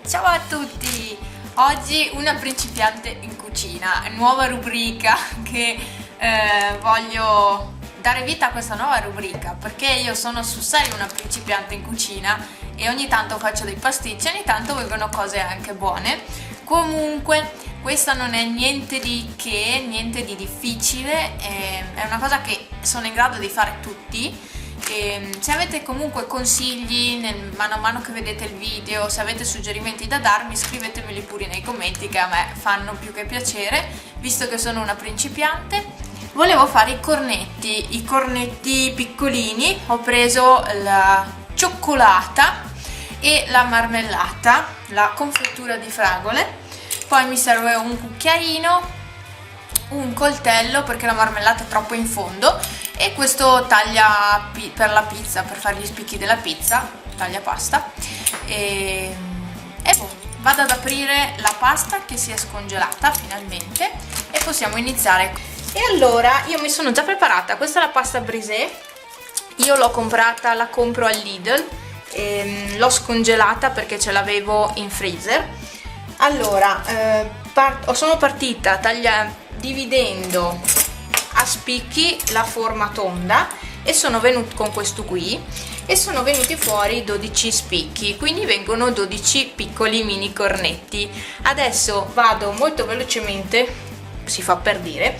Ciao a tutti! Oggi una principiante in cucina, nuova rubrica che voglio dare vita a questa nuova rubrica perché io sono sul serio una principiante in cucina e ogni tanto faccio dei pasticci, ogni tanto vengono cose anche buone. Comunque questa non è niente di che, niente di difficile, è una cosa che sono in grado di fare tutti. E se avete comunque consigli mano a mano che vedete il video, se avete suggerimenti da darmi, scrivetemeli pure nei commenti che a me fanno più che piacere, visto che sono una principiante. Volevo fare i cornetti piccolini, ho preso la cioccolata e la marmellata, la confettura di fragole, poi mi serve un cucchiaino, un coltello perché la marmellata è troppo in fondo e questo taglia per la pizza, per fare gli spicchi della pizza, taglia pasta e boh, vado ad aprire la pasta che si è scongelata finalmente e possiamo iniziare. E allora io mi sono già preparata, questa è la pasta brisée, io l'ho comprata, la compro al Lidl, l'ho scongelata perché ce l'avevo in freezer. Allora sono partita dividendo a spicchi la forma tonda e sono venuti con questo qui e sono venuti fuori 12 spicchi, quindi vengono 12 piccoli mini cornetti. Adesso vado molto velocemente, si fa per dire,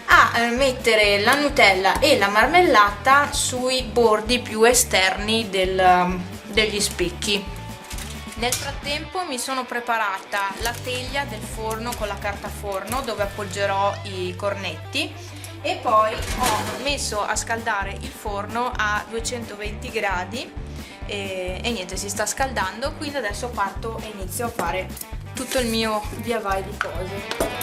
a mettere la Nutella e la marmellata sui bordi più esterni degli spicchi. Nel frattempo mi sono preparata la teglia del forno con la carta forno dove appoggerò i cornetti e poi ho messo a scaldare il forno a 220 gradi e niente, si sta scaldando, quindi adesso parto e inizio a fare tutto il mio via vai di cose.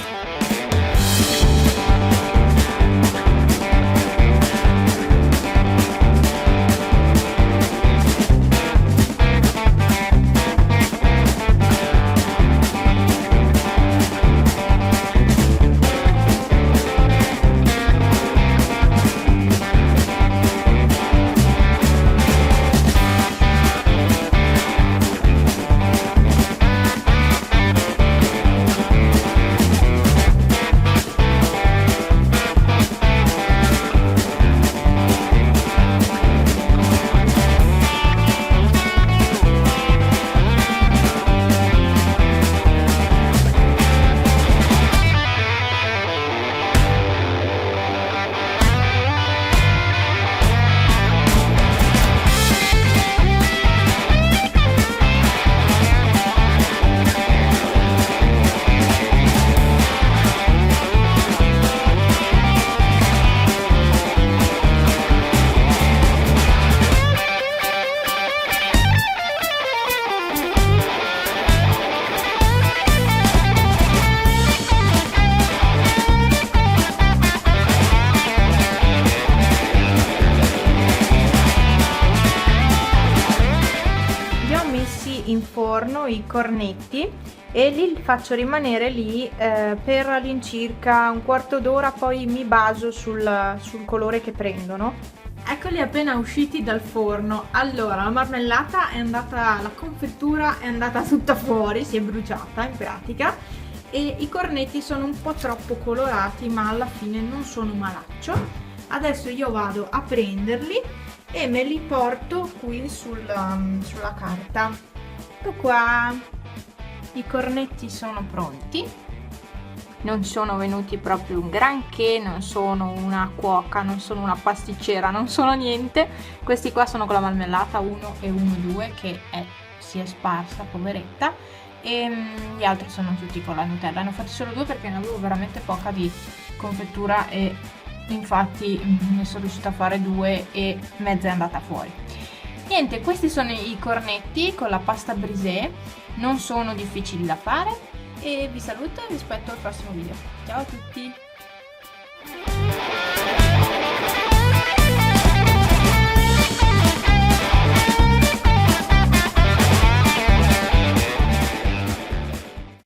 In forno i cornetti e li faccio rimanere lì per all'incirca un quarto d'ora, poi mi baso sul colore che prendono. Eccoli appena usciti dal forno. Allora la marmellata è andata, la confettura è andata tutta fuori, si è bruciata in pratica, e i cornetti sono un po' troppo colorati ma alla fine non sono malaccio. Adesso io vado a prenderli e me li porto qui sulla carta. Ecco qua, i cornetti sono pronti, non sono venuti proprio un granché, non sono una cuoca, non sono una pasticcera, non sono niente. Questi qua sono con la marmellata 1 e 1-2 che si è sparsa, poveretta, e gli altri sono tutti con la Nutella. Ne ho fatti solo 2 perché ne avevo veramente poca di confettura e infatti ne sono riuscita a fare 2 e mezza è andata fuori. Niente, questi sono i cornetti con la pasta brisée, non sono difficili da fare e vi saluto e vi aspetto al prossimo video. Ciao a tutti!